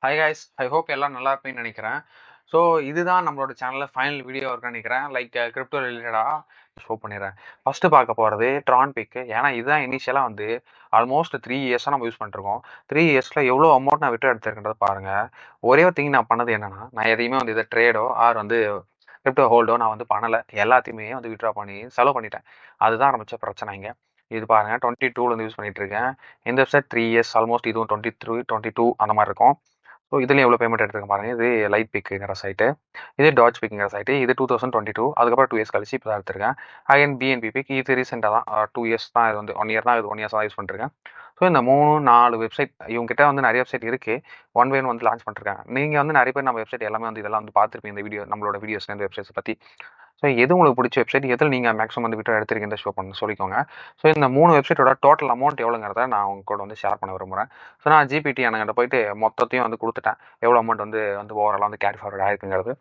Hi guys, I hope எல்லாம் நல்லா இருப்பீங்கன்னு நினைக்கிறேன். ஸோ இதுதான் நம்மளோட சேனலில் ஃபைனல் வீடியோ இருக்குன்னு நினைக்கிறேன். லைக் கிரிப்டோ ரிலேட்டடாக ஷோ பண்ணிடுறேன். ஃபஸ்ட்டு பார்க்க போகிறது ட்ரான் பிக்கு. ஏன்னா இதுதான் இனிஷியலாக வந்து ஆல்மோஸ்ட் 3 இயர்ஸாக நம்ம யூஸ் பண்ணிருக்கோம். 3 இயர்ஸில் எவ்வளோ அமௌண்ட் நான் விட்டு எடுத்துருக்கின்றது பாருங்கள். ஒரே ஒரு திங் நான் பண்ணது என்னன்னா, நான் எதையுமே வந்து இதை ட்ரேடோ ஆர் வந்து கிரிப்டோ ஹோல்டோ நான் வந்து பண்ணலை. எல்லாத்தையுமே வந்து விட்ரா பண்ணி செலவு பண்ணிட்டேன். அதுதான் ஆரம்பித்த பிரச்சனை இங்கே. இது பாருங்கள், 22 வந்து யூஸ் பண்ணிட்டு இருக்கேன். இந்த வெப்சைட் 3 இயர்ஸ் ஆல்மோஸ்ட், இதுவும் 23 22 அந்த மாதிரி இருக்கும். ஸோ இதுலேயும் எவ்வளோ பேமெண்ட் எடுத்துருக்க பாருங்க. இது லைட் பிக்குங்கிற சைட்டு, இது டாட்ஜ் பிக்குங்கிற சைட்டு. இது 2022, அதுக்கப்புறம் 2 இயர்ஸ் கழிச்சு இப்போ தான் எடுத்திருக்கேன். அகைன் பிஎன்பி பிக், இது ரீசெண்டாக தான் 2 இயர்ஸ் தான். இது வந்து 1 இயர் தான், இது 1 இயர்ஸ் தான் யூஸ் பண்ணிருக்கேன். ஸோ இந்த 3-4 வெப்சைட் இவங்ககிட்ட வந்து நிறைய வெப்சைட் இருக்குது. ஒன் பை ஒன் வந்து லான்ச் பண்ணிருக்காங்க. நீங்கள் வந்து நிறைய பேர் நம்ம வெப்சைட் எல்லாமே வந்து இதெல்லாம் வந்து பார்த்துருப்பீங்க, இந்த வீடியோ நம்மளோட வீடியோஸ் இந்த வெப்சைட்ஸ் பற்றி. ஸோ எது உங்களுக்கு பிடிச்ச வெப்சைட், எதில் நீங்கள் மேக்ஸிமம் வந்து விட்டு எடுத்துருக்கீங்க ஷோ பண்ண சொல்லிக்கோங்க. ஸோ இந்த 3 வெப்சைட்டோட டோட்டல் அமௌண்ட் எவ்வளோங்கிறத நான் உங்க கூட வந்து ஷேர் பண்ண விரும்புகிறேன். ஸோ நான் ஜிபிடி அண்ணங்கிட்ட போயிட்டு மொத்தத்தையும் வந்து கொடுத்துட்டேன், எவ்வளோ அமௌண்ட் வந்து ஓவராலாக வந்து கேரி ஃபார்வர்ட் ஆயிருக்குங்கிறது.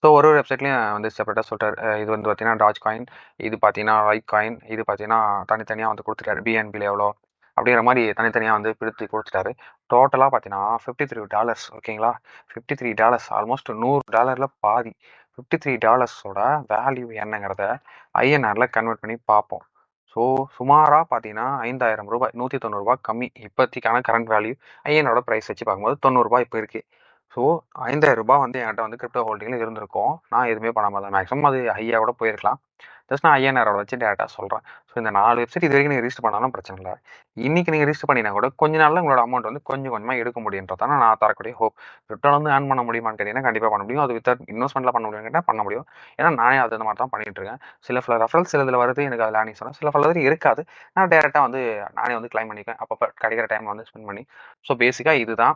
ஸோ ஒரு வெப்சைட்லையும் வந்து செப்பரேட்டாக சொல்லிட்டார். இது வந்து பார்த்தீங்கன்னா டாஜ் காயின், இது பார்த்தீங்கன்னா லைட் காயின், இது பார்த்தீங்கன்னா தனித்தனியாக வந்து கொடுத்துட்டாரு. பிஎன்பியில் எவ்வளோ அப்படிங்கிற மாதிரி தனித்தனியாக வந்து பிரித்து கொடுத்துட்டாரு. டோட்டலாக பார்த்தீங்கன்னா $53. ஓகேங்களா, $53 ஆல்மோஸ்ட் $100 பாதி. $53 வேல்யூ என்னங்கிறத ஐஎன்ஆரில் கன்வெர்ட் பண்ணி பார்ப்போம். ஸோ சுமாராக பார்த்தீங்கன்னா 5000 ரூபாய், $190 கம்மி. இப்போதைக்கான கரண்ட் வேல்யூ ஐஎனோட ப்ரைஸ் வச்சு பார்க்கும்போது $90 இப்போ இருக்குது. ஸோ $5000 வந்து என்கிட்ட வந்து கிரிப்டோ ஹோல்டிங்கில் இருந்திருக்கும். நான் எதுவுமே பண்ணாமல் தான், மேக்ஸிமம் அது ஹையாக கூட போயிருக்கலாம். ஜஸ்ட் நான் ஐஎன்ஆரோட வச்சு டேரெக்டாக சொல்கிறேன். ஸோ இந்த 4 வெப்சைட் இது வரைக்கும் நீங்கள் ரிஜிஸ்டர் பண்ணாலும் பிரச்சனை இல்லை. இன்றைக்கி நீங்கள் ரிஜிஸ்டர் பண்ணினா கூட கொஞ்ச நாளில் உங்களோட அமௌண்ட் வந்து கொஞ்சம் கொஞ்சமாக எடுக்க முடியுன்றதான நான் தரக்கூடிய ஹோப். கிரிப்டோவில் வந்து ஏர்ன் பண்ண முடியுமான்னு கேட்டிங்கன்னா கண்டிப்பாக பண்ண முடியும். அது வித்தவுட் இன்வெஸ்ட்மெண்ட்டில் பண்ண முடியும்னு கேட்டால் பண்ண முடியும். ஏன்னா நானே அது மாதிரி தான் பண்ணிகிட்டு இருக்கேன். சில ரெஃபரல்ஸ் சில இதில் வருது, எனக்கு அதில் ஏர்னிங்ஸ் வரும். சில பல இருக்காது. நான் டேரெக்டாக வந்து நானே வந்து கிளைம் பண்ணிக்குவேன் அப்பப்போ கிடைக்கிற டைம் வந்து ஸ்பெண்ட் பண்ணி. ஸோ பேசிக்காக இதுதான்.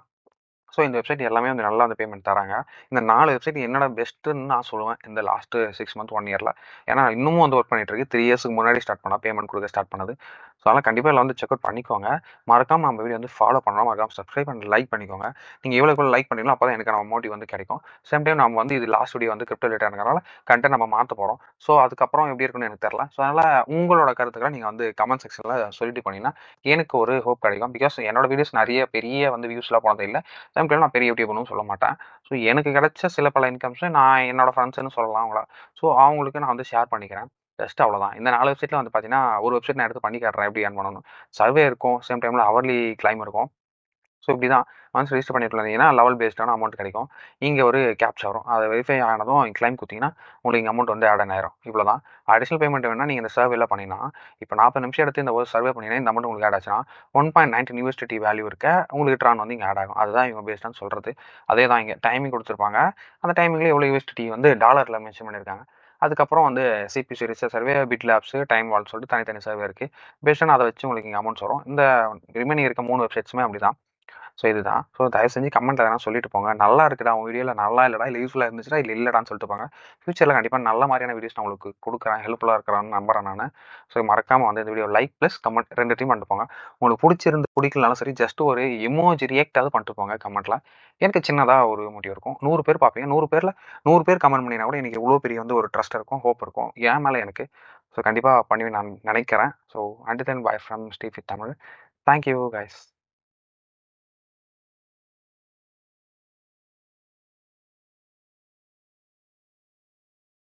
ஸோ இந்த வெப்சைட் எல்லாமே வந்து நல்லா வந்து பேமெண்ட் தராங்க. இந்த 4 வெப்சைட் என்னோட பெஸ்ட்டுன்னு நான் சொல்லுவேன் இந்த லாஸ்ட்டு 6 மந்த் 1 இயரில். ஏன்னா இன்னமும் வந்து ஒர்க் பண்ணிட்டு இருக்கு. 3 இயர்ஸ்க்கு முன்னாடி ஸ்டார்ட் பண்ணால் பேமெண்ட் கொடுக்க ஸ்டார்ட் பண்ணது. ஸோ அதனால் கண்டிப்பாக எல்லாம் வந்து செக் அவுட் பண்ணிக்கோங்க. மறக்காமல் நம்ம வீடியோ வந்து ஃபாலோ பண்ணலாம், மறக்காமல் சப்ஸ்கிரைப் பண்ணி லைக் பண்ணிக்கோங்க. நீங்கள் எவ்வளோ லைக் பண்ணீங்களோ அப்போ தான் எனக்கு நம்ம மோட்டிவ் வந்து கிடைக்கும். சேம் டைம் நம்ம வந்து இது லாஸ்ட் வீடியோ வந்து கிரிப்டோ ரிலேட்டட் இருக்கிறனால கண்டென்ட் நம்ம மாற்ற போகிறோம். ஸோ அதுக்கப்புறம் எப்படி இருக்குன்னு எனக்கு தெரியல. ஸோ அதனால் உங்களோட கருத்துக்களை நீங்கள் வந்து கமெண்ட் செக்ஷனில் சொல்லிட்டு போனீங்கன்னா எனக்கு ஒரு ஹோப் கிடைக்கும். பிகாஸ் என்னோட வீடியோஸ் நிறைய பெரிய வந்து வியூஸ்லாம் போனது இல்லை. சம்டைம் நான் பெரிய யூடியூப்னு சொல்ல மாட்டேன். ஸோ எனக்கு கிடைச்ச சில பல இன்கம்ஸை நான் என்னோட ஃப்ரெண்ட்ஸ்னு சொல்லலாம் அவங்கள. ஸோ அவங்களுக்கு நான் வந்து ஷேர் பண்ணிக்கிறேன். ஜஸ்ட் அவ்வளோதான். இந்த 4 வெப்சைட்டில் வந்து பார்த்தீங்கன்னா ஒரு வெப்சைட் நான் எடுத்து பண்ணி காட்டுறேன் எப்படி ஏர்ன் பண்ணணும். சர்வே இருக்கும், சேம் டைமில் ஹவர்லி கிளைம் இருக்கும். ஸோ இப்படி தான் ஒன்ஸ் ரெஜிஸ்டர் பண்ணிட்டு இருந்தீங்கன்னா லெவல் பேஸ்டான அமௌண்ட் கிடைக்கும். இங்கே ஒரு கேப்ச்சா வரும், அதை வெரிஃபை ஆனதும் கிளைம் கொடுத்தீங்கன்னா உங்களுக்கு இங்கே அமௌண்ட் வந்து ஆட் ஆயிரும். இவ்வளோ தான். அடிஷனல் பேமெண்ட் வேணும்னா நீங்கள் இந்த சர்வேல பண்ணினா இப்போ 40 நிமிஷம் எடுத்து இந்த ஒரு சர்வே பண்ணிங்கன்னா இந்த அமௌண்ட் உங்களுக்கு ஆட் ஆச்சுன்னா 1.19 யூஎஸ்டிடி வேல்யூ இருக்க உங்களுக்கு ட்ரான் வந்து இங்கே ஆட் ஆகும். அதுதான் இவங்க பேஸ்டான்னு சொல்கிறது. அதே தான் இங்கே டைமிங் கொடுத்துருப்பாங்க. அந்த டைமிங்கில் எவ்வளோ யூஎஸ்டிடி வந்து டாலரில் மென்ஷன் பண்ணியிருக்காங்க. அதுக்கப்புறம் வந்து CB series survey, bit labs, time wall சொல்லிட்டு தனித்தனி சர்வே இருக்குது. பேஸ்டான அதை வச்சு உங்களுக்கு இங்கே அமௌண்ட்ஸ் வரும். இந்த ரிமைனிங் இருக்க 3 வெப்சைட்ஸுமே அப்படி தான். ஸோ இதுதான். ஸோ தயவு செஞ்சு கமெண்ட்டில் எதனா சொல்லிட்டு போங்க. நல்லா இருக்குடா உங்கள் வீடியோவில், நல்லா இல்லைடா, இல்லை யூஸ்ஃபுல்லாக இருந்துச்சுடா, இல்லை இல்லைடான்னு சொல்லிட்டு போங்க. ஃபியூச்சரில் கண்டிப்பாக நல்ல மாதிரியான வீடியோஸ் நான் உங்களுக்கு கொடுக்குறேன், ஹெல்ப்ஃபுல்லாக இருக்கிறான்னு நம்புறேன் நான். ஸோ மறக்காமல் வந்து இந்த வீடியோ லைக் ப்ளஸ் கமெண்ட் 2த்தையும் பண்ணிட்டு போங்க. உங்களுக்கு பிடிச்சிருந்து பிடிக்கலனாலும் சரி, ஜஸ்ட் ஒரு எமோஜி ரியாக்டாவது பண்ணிட்டு போங்க கமெண்ட்டில். எனக்கு சின்னதாக ஒரு மோட்டிவ் இருக்கும். 100 பேர் பார்ப்பீங்க, 100 பேரில் 100 பேர் கமெண்ட் பண்ணினா கூட எனக்கு இவ்வளோ பெரிய வந்து ஒரு ட்ரஸ்ட் இருக்கும், ஹோப் இருக்கும் என் மேலே எனக்கு. ஸோ கண்டிப்பாக பண்ணுவேன் நான் நினைக்கிறேன். So until then bye from Steph with Tamil. Thank you guys.